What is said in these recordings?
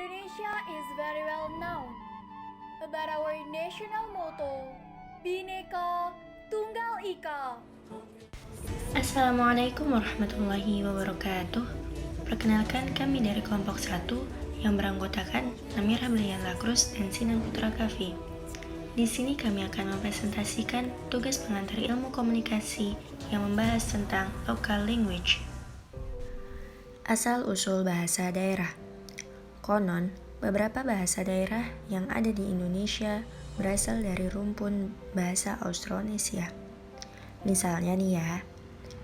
Indonesia is very well known about our national motto, Bhinneka Tunggal Ika. Assalamualaikum warahmatullahi wabarakatuh. Perkenalkan, kami dari kelompok 1 yang beranggotakan Amira Belian Lakrus dan Sinan Putra Kafi. Di sini kami akan mempresentasikan tugas pengantar ilmu komunikasi yang membahas tentang local language. Asal-usul bahasa daerah. Konon, beberapa bahasa daerah yang ada di Indonesia berasal dari rumpun bahasa Austronesia. Misalnya nih ya,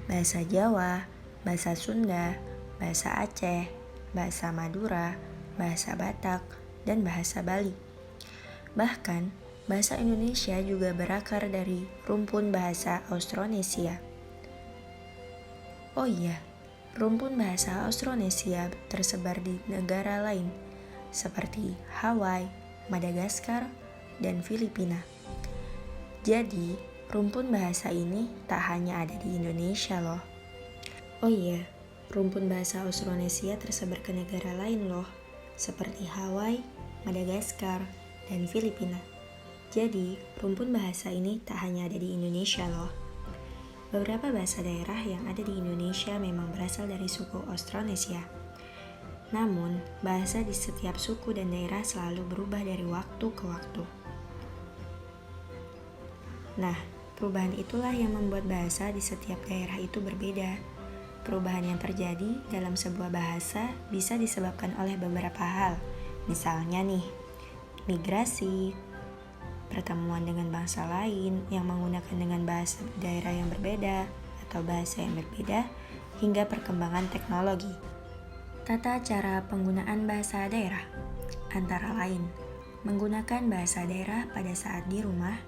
bahasa Jawa, bahasa Sunda, bahasa Aceh, bahasa Madura, bahasa Batak, dan bahasa Bali. Bahkan, bahasa Indonesia juga berakar dari rumpun bahasa Austronesia. Oh iya, rumpun bahasa Austronesia tersebar di negara lain, seperti Hawaii, Madagaskar, dan Filipina. Jadi, rumpun bahasa ini tak hanya ada di Indonesia loh. Oh iya, rumpun bahasa Austronesia tersebar ke negara lain loh, seperti Hawaii, Madagaskar, dan Filipina. Jadi, rumpun bahasa ini tak hanya ada di Indonesia loh. Beberapa bahasa daerah yang ada di Indonesia memang berasal dari suku Austronesia. Namun, bahasa di setiap suku dan daerah selalu berubah dari waktu ke waktu. Nah, perubahan itulah yang membuat bahasa di setiap daerah itu berbeda. Perubahan yang terjadi dalam sebuah bahasa bisa disebabkan oleh beberapa hal. Misalnya nih, migrasi, pertemuan dengan bangsa lain yang menggunakan dengan bahasa daerah yang berbeda atau bahasa yang berbeda, hingga perkembangan teknologi. Tata cara penggunaan bahasa daerah antara lain menggunakan bahasa daerah pada saat di rumah,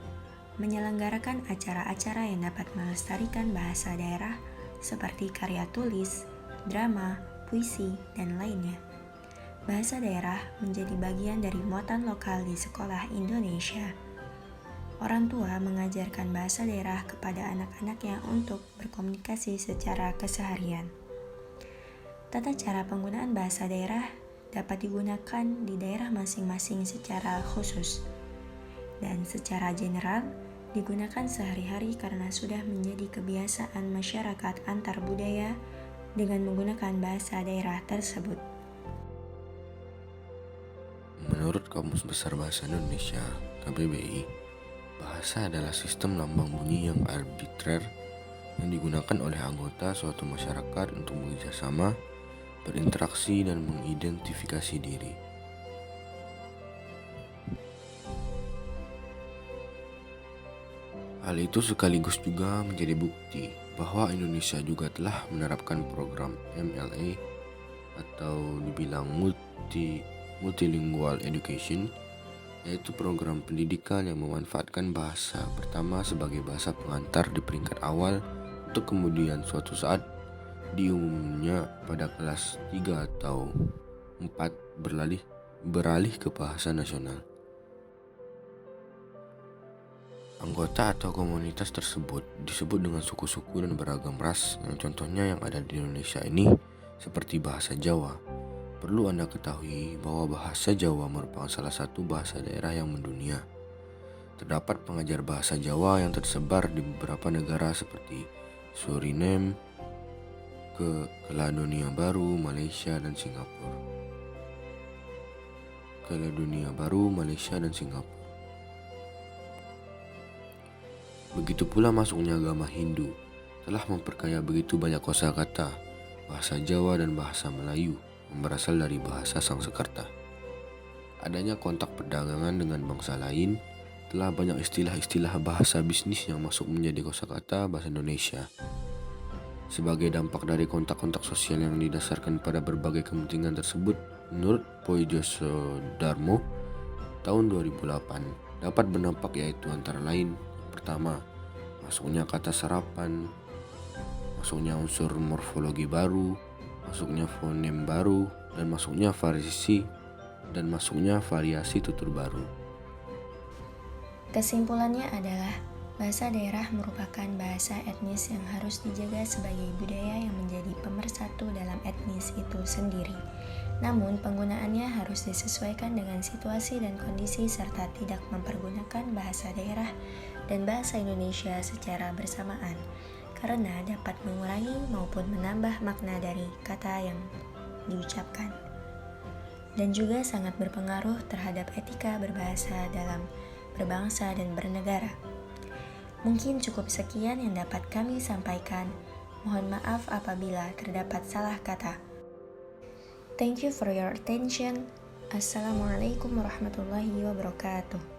menyelenggarakan acara-acara yang dapat melestarikan bahasa daerah seperti karya tulis, drama, puisi, dan lainnya. Bahasa daerah menjadi bagian dari muatan lokal di sekolah Indonesia. Orang tua mengajarkan bahasa daerah kepada anak-anaknya untuk berkomunikasi secara keseharian. Tata cara penggunaan bahasa daerah dapat digunakan di daerah masing-masing secara khusus, dan secara general digunakan sehari-hari karena sudah menjadi kebiasaan masyarakat antar budaya dengan menggunakan bahasa daerah tersebut. Menurut Kamus Besar Bahasa Indonesia (KBBI), bahasa adalah sistem lambang bunyi yang arbitrer yang digunakan oleh anggota suatu masyarakat untuk bekerjasama, berinteraksi, dan mengidentifikasi diri. Hal itu sekaligus juga menjadi bukti bahwa Indonesia juga telah menerapkan program MLA atau dibilang multilingual education, yaitu program pendidikan yang memanfaatkan bahasa pertama sebagai bahasa pengantar di peringkat awal untuk kemudian suatu saat di umumnya pada kelas 3 atau 4 beralih ke bahasa nasional. Anggota atau komunitas tersebut disebut dengan suku-suku dan beragam ras, yang contohnya yang ada di Indonesia ini seperti bahasa Jawa. Perlu Anda ketahui bahwa bahasa Jawa merupakan salah satu bahasa daerah yang mendunia. Terdapat pengajar bahasa Jawa yang tersebar di beberapa negara seperti Suriname, Kaledonia Baru, Malaysia, dan Singapura. Begitu pula masuknya agama Hindu telah memperkaya begitu banyak kosakata bahasa Jawa dan bahasa Melayu yang berasal dari bahasa Sangsekerta. Adanya kontak perdagangan dengan bangsa lain, telah banyak istilah-istilah bahasa bisnis yang masuk menjadi kosakata bahasa Indonesia. Sebagai dampak dari kontak-kontak sosial yang didasarkan pada berbagai kepentingan tersebut, menurut Poejosodarmo tahun 2008 dapat berdampak, yaitu antara lain: pertama, masuknya kata serapan, masuknya unsur morfologi baru, masuknya fonem baru, dan masuknya variasi tutur baru. Kesimpulannya adalah Bahasa daerah merupakan bahasa etnis yang harus dijaga sebagai budaya yang menjadi pemersatu dalam etnis itu sendiri. Namun, penggunaannya harus disesuaikan dengan situasi dan kondisi serta tidak mempergunakan bahasa daerah dan bahasa Indonesia secara bersamaan, karena dapat mengurangi maupun menambah makna dari kata yang diucapkan. Dan juga sangat berpengaruh terhadap etika berbahasa dalam berbangsa dan bernegara. Mungkin cukup sekian yang dapat kami sampaikan. Mohon maaf apabila terdapat salah kata. Thank you for your attention. Assalamualaikum warahmatullahi wabarakatuh.